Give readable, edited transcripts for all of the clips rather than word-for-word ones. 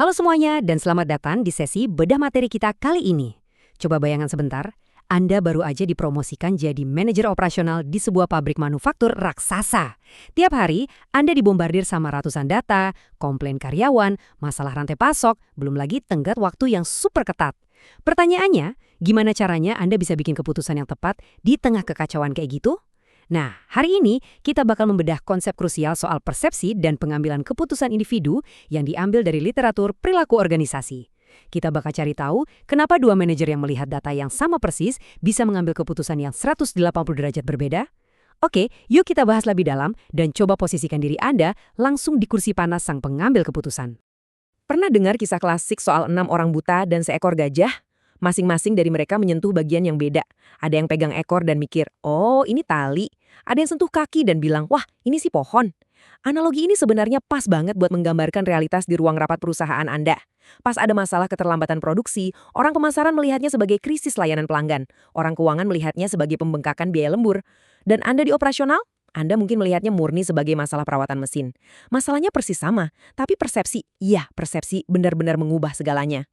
Halo semuanya dan selamat datang di sesi bedah materi kita kali ini. Coba bayangkan sebentar, Anda baru aja dipromosikan jadi manajer operasional di sebuah pabrik manufaktur raksasa. Tiap hari, Anda dibombardir sama ratusan data, komplain karyawan, masalah rantai pasok, belum lagi tenggat waktu yang super ketat. Pertanyaannya, gimana caranya Anda bisa bikin keputusan yang tepat di tengah kekacauan kayak gitu? Nah, hari ini kita bakal membedah konsep krusial soal persepsi dan pengambilan keputusan individu yang diambil dari literatur perilaku organisasi. Kita bakal cari tahu kenapa dua manajer yang melihat data yang sama persis bisa mengambil keputusan yang 180 derajat berbeda. Oke, yuk kita bahas lebih dalam dan coba posisikan diri Anda langsung di kursi panas sang pengambil keputusan. Pernah dengar kisah klasik soal 6 orang buta dan seekor gajah? Masing-masing dari mereka menyentuh bagian yang beda. Ada yang pegang ekor dan mikir, oh ini tali. Ada yang sentuh kaki dan bilang, wah ini sih pohon. Analogi ini sebenarnya pas banget buat menggambarkan realitas di ruang rapat perusahaan Anda. Pas ada masalah keterlambatan produksi, orang pemasaran melihatnya sebagai krisis layanan pelanggan. Orang keuangan melihatnya sebagai pembengkakan biaya lembur. Dan Anda di operasional? Anda mungkin melihatnya murni sebagai masalah perawatan mesin. Masalahnya persis sama, tapi persepsi, persepsi benar-benar mengubah segalanya.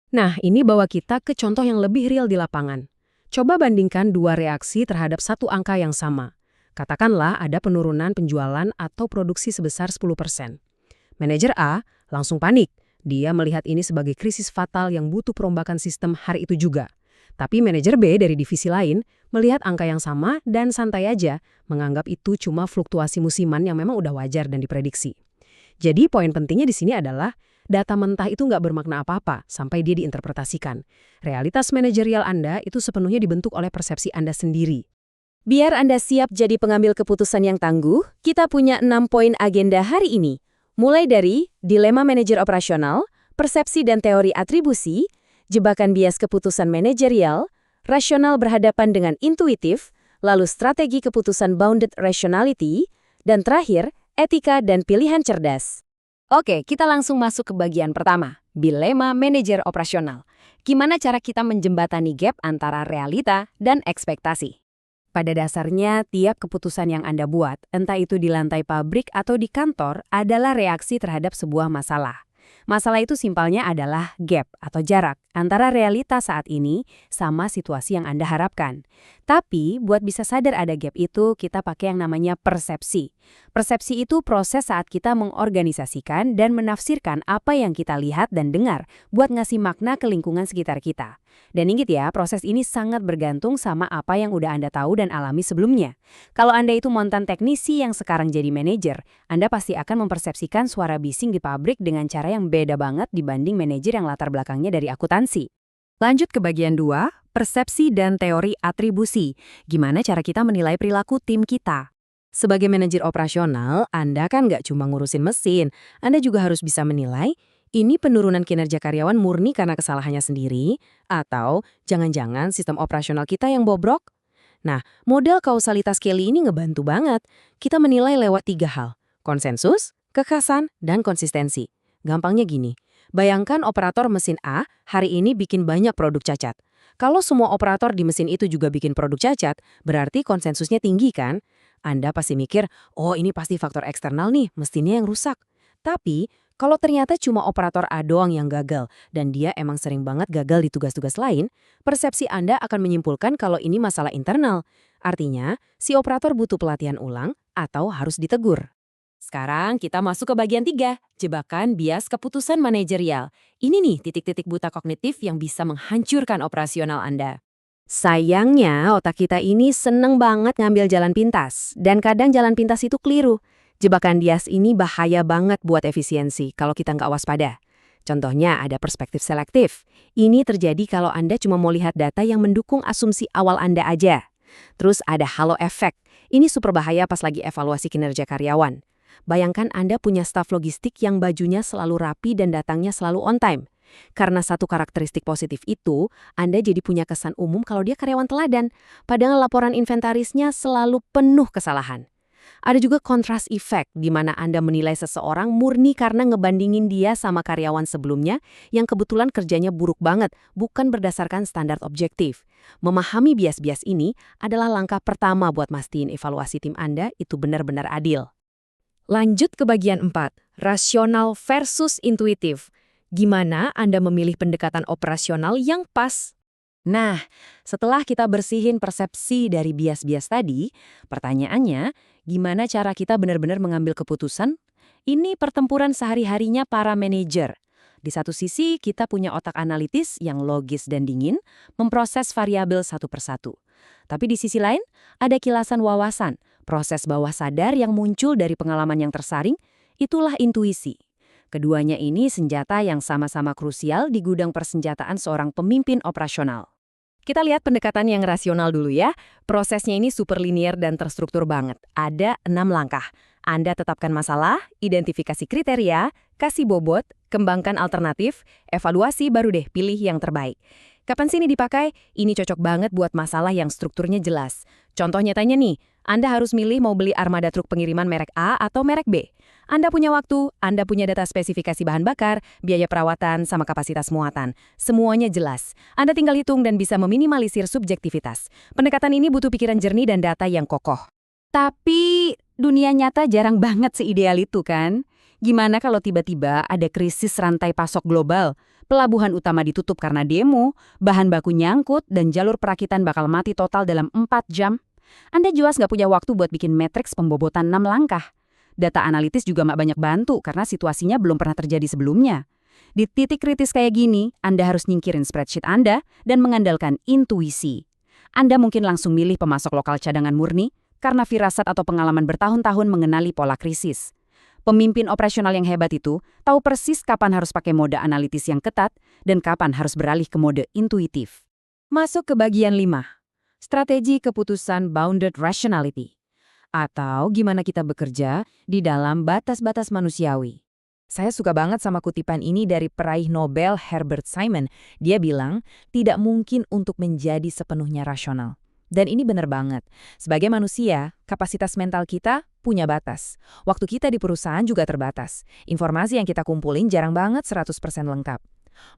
Nah, ini bawa kita ke contoh yang lebih real di lapangan. Coba bandingkan dua reaksi terhadap satu angka yang sama. Katakanlah ada penurunan penjualan atau produksi sebesar 10%. Manajer A langsung panik. Dia melihat ini sebagai krisis fatal yang butuh perombakan sistem hari itu juga. Tapi manajer B dari divisi lain melihat angka yang sama dan santai aja, menganggap itu cuma fluktuasi musiman yang memang udah wajar dan diprediksi. Jadi poin pentingnya di sini adalah data mentah itu nggak bermakna apa-apa sampai dia diinterpretasikan. Realitas manajerial Anda itu sepenuhnya dibentuk oleh persepsi Anda sendiri. Biar Anda siap jadi pengambil keputusan yang tangguh, kita punya 6 poin agenda hari ini. Mulai dari dilema manajer operasional, persepsi dan teori atribusi, jebakan bias keputusan manajerial, rasional berhadapan dengan intuitif, lalu strategi keputusan bounded rationality, dan terakhir, etika dan pilihan cerdas. Oke, kita langsung masuk ke bagian pertama, dilema manajer operasional. Gimana cara kita menjembatani gap antara realita dan ekspektasi? Pada dasarnya, tiap keputusan yang Anda buat, entah itu di lantai pabrik atau di kantor, adalah reaksi terhadap sebuah masalah. Masalah itu simpelnya adalah gap atau jarak antara realita saat ini sama situasi yang Anda harapkan. Tapi, buat bisa sadar ada gap itu, kita pakai yang namanya persepsi. Persepsi itu proses saat kita mengorganisasikan dan menafsirkan apa yang kita lihat dan dengar buat ngasih makna ke lingkungan sekitar kita. Dan ingat ya, proses ini sangat bergantung sama apa yang udah Anda tahu dan alami sebelumnya. Kalau Anda itu mantan teknisi yang sekarang jadi manajer, Anda pasti akan mempersepsikan suara bising di pabrik dengan cara yang beda banget dibanding manajer yang latar belakangnya dari akuntansi. Lanjut ke bagian 2, persepsi dan teori atribusi. Gimana cara kita menilai perilaku tim kita? Sebagai manajer operasional, Anda kan nggak cuma ngurusin mesin, Anda juga harus bisa menilai ini penurunan kinerja karyawan murni karena kesalahannya sendiri, atau jangan-jangan sistem operasional kita yang bobrok? Nah, model kausalitas Kelly ini ngebantu banget. Kita menilai lewat 3 hal, konsensus, kekhasan, dan konsistensi. Gampangnya gini, bayangkan operator mesin A hari ini bikin banyak produk cacat. Kalau semua operator di mesin itu juga bikin produk cacat, berarti konsensusnya tinggi kan? Anda pasti mikir, oh ini pasti faktor eksternal nih, mesinnya yang rusak. Tapi, kalau ternyata cuma operator A doang yang gagal, dan dia emang sering banget gagal di tugas-tugas lain, persepsi Anda akan menyimpulkan kalau ini masalah internal. Artinya, si operator butuh pelatihan ulang atau harus ditegur. Sekarang kita masuk ke bagian 3, jebakan bias keputusan manajerial. Ini nih titik-titik buta kognitif yang bisa menghancurkan operasional Anda. Sayangnya, otak kita ini seneng banget ngambil jalan pintas, dan kadang jalan pintas itu keliru. Jebakan bias ini bahaya banget buat efisiensi kalau kita nggak waspada. Contohnya ada perspektif selektif. Ini terjadi kalau Anda cuma mau lihat data yang mendukung asumsi awal Anda aja. Terus ada halo effect. Ini super bahaya pas lagi evaluasi kinerja karyawan. Bayangkan Anda punya staf logistik yang bajunya selalu rapi dan datangnya selalu on time. Karena satu karakteristik positif itu, Anda jadi punya kesan umum kalau dia karyawan teladan, padahal laporan inventarisnya selalu penuh kesalahan. Ada juga contrast effect, di mana Anda menilai seseorang murni karena ngebandingin dia sama karyawan sebelumnya yang kebetulan kerjanya buruk banget, bukan berdasarkan standar objektif. Memahami bias-bias ini adalah langkah pertama buat mastiin evaluasi tim Anda itu benar-benar adil. Lanjut ke bagian 4, rasional versus intuitif. Gimana Anda memilih pendekatan operasional yang pas? Nah, setelah kita bersihin persepsi dari bias-bias tadi, pertanyaannya, gimana cara kita benar-benar mengambil keputusan? Ini pertempuran sehari-harinya para manajer. Di satu sisi, kita punya otak analitis yang logis dan dingin, memproses variabel satu persatu. Tapi di sisi lain, ada kilasan wawasan, proses bawah sadar yang muncul dari pengalaman yang tersaring, itulah intuisi. Keduanya ini senjata yang sama-sama krusial di gudang persenjataan seorang pemimpin operasional. Kita lihat pendekatan yang rasional dulu ya. Prosesnya ini super linear dan terstruktur banget. Ada 6 langkah. Anda tetapkan masalah, identifikasi kriteria, kasih bobot, kembangkan alternatif, evaluasi baru deh pilih yang terbaik. Kapan sih ini dipakai? Ini cocok banget buat masalah yang strukturnya jelas. Contoh nyatanya nih, Anda harus milih mau beli armada truk pengiriman merek A atau merek B. Anda punya waktu, Anda punya data spesifikasi bahan bakar, biaya perawatan, sama kapasitas muatan. Semuanya jelas. Anda tinggal hitung dan bisa meminimalisir subjektivitas. Pendekatan ini butuh pikiran jernih dan data yang kokoh. Tapi dunia nyata jarang banget seideal itu kan? Gimana kalau tiba-tiba ada krisis rantai pasok global? Pelabuhan utama ditutup karena demo, bahan baku nyangkut, dan jalur perakitan bakal mati total dalam 4 jam. Anda jelas nggak punya waktu buat bikin matriks pembobotan 6 langkah. Data analitis juga nggak banyak bantu karena situasinya belum pernah terjadi sebelumnya. Di titik kritis kayak gini, Anda harus nyingkirin spreadsheet Anda dan mengandalkan intuisi. Anda mungkin langsung milih pemasok lokal cadangan murni karena firasat atau pengalaman bertahun-tahun mengenali pola krisis. Pemimpin operasional yang hebat itu tahu persis kapan harus pakai mode analitis yang ketat dan kapan harus beralih ke mode intuitif. Masuk ke bagian 5. Strategi keputusan bounded rationality. Atau gimana kita bekerja di dalam batas-batas manusiawi. Saya suka banget sama kutipan ini dari peraih Nobel Herbert Simon. Dia bilang, tidak mungkin untuk menjadi sepenuhnya rasional. Dan ini benar banget. Sebagai manusia, kapasitas mental kita punya batas. Waktu kita di perusahaan juga terbatas. Informasi yang kita kumpulin jarang banget 100% lengkap.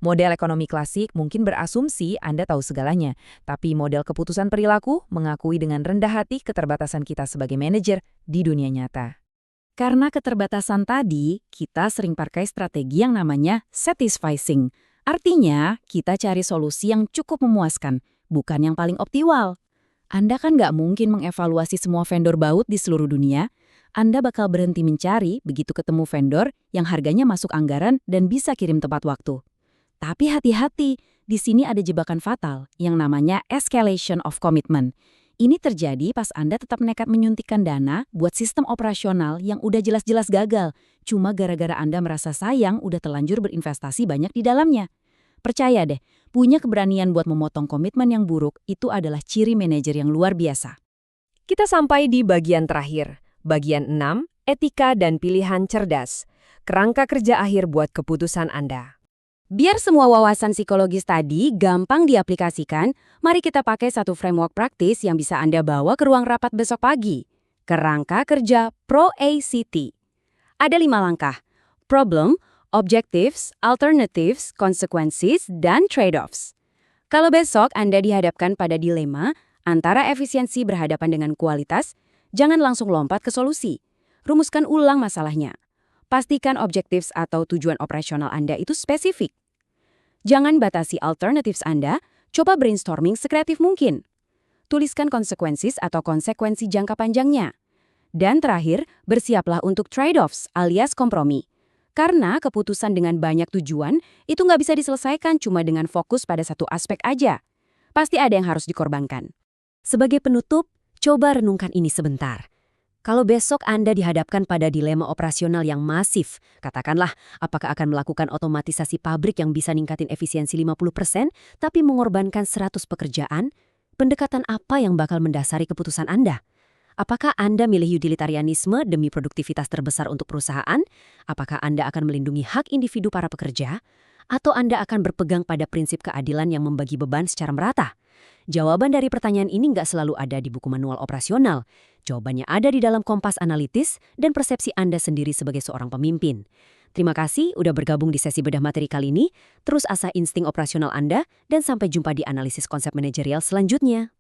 Model ekonomi klasik mungkin berasumsi Anda tahu segalanya, tapi model keputusan perilaku mengakui dengan rendah hati keterbatasan kita sebagai manajer di dunia nyata. Karena keterbatasan tadi, kita sering pakai strategi yang namanya satisficing. Artinya, kita cari solusi yang cukup memuaskan, bukan yang paling optimal. Anda kan nggak mungkin mengevaluasi semua vendor baut di seluruh dunia. Anda bakal berhenti mencari begitu ketemu vendor yang harganya masuk anggaran dan bisa kirim tepat waktu. Tapi hati-hati, di sini ada jebakan fatal yang namanya escalation of commitment. Ini terjadi pas Anda tetap nekat menyuntikkan dana buat sistem operasional yang udah jelas-jelas gagal, cuma gara-gara Anda merasa sayang udah terlanjur berinvestasi banyak di dalamnya. Percaya deh, punya keberanian buat memotong komitmen yang buruk itu adalah ciri manajer yang luar biasa. Kita sampai di bagian terakhir, bagian 6, etika dan pilihan cerdas. Kerangka kerja akhir buat keputusan Anda. Biar semua wawasan psikologis tadi gampang diaplikasikan, mari kita pakai satu framework praktis yang bisa Anda bawa ke ruang rapat besok pagi. Kerangka kerja Pro-ACT. Ada 5 langkah. Problem, objectives, alternatives, consequences, dan trade-offs. Kalau besok Anda dihadapkan pada dilema antara efisiensi berhadapan dengan kualitas, jangan langsung lompat ke solusi. Rumuskan ulang masalahnya. Pastikan objectives atau tujuan operasional Anda itu spesifik. Jangan batasi alternatives Anda, coba brainstorming sekreatif mungkin. Tuliskan consequences atau konsekuensi jangka panjangnya. Dan terakhir, bersiaplah untuk trade-offs alias kompromi. Karena keputusan dengan banyak tujuan itu nggak bisa diselesaikan cuma dengan fokus pada satu aspek aja. Pasti ada yang harus dikorbankan. Sebagai penutup, coba renungkan ini sebentar. Kalau besok Anda dihadapkan pada dilema operasional yang masif, katakanlah apakah akan melakukan otomatisasi pabrik yang bisa ningkatin efisiensi 50% tapi mengorbankan 100 pekerjaan, pendekatan apa yang bakal mendasari keputusan Anda? Apakah Anda milih utilitarianisme demi produktivitas terbesar untuk perusahaan? Apakah Anda akan melindungi hak individu para pekerja? Atau Anda akan berpegang pada prinsip keadilan yang membagi beban secara merata? Jawaban dari pertanyaan ini nggak selalu ada di buku manual operasional. Jawabannya ada di dalam kompas analitis dan persepsi Anda sendiri sebagai seorang pemimpin. Terima kasih udah bergabung di sesi bedah materi kali ini. Terus asah insting operasional Anda dan sampai jumpa di analisis konsep manajerial selanjutnya.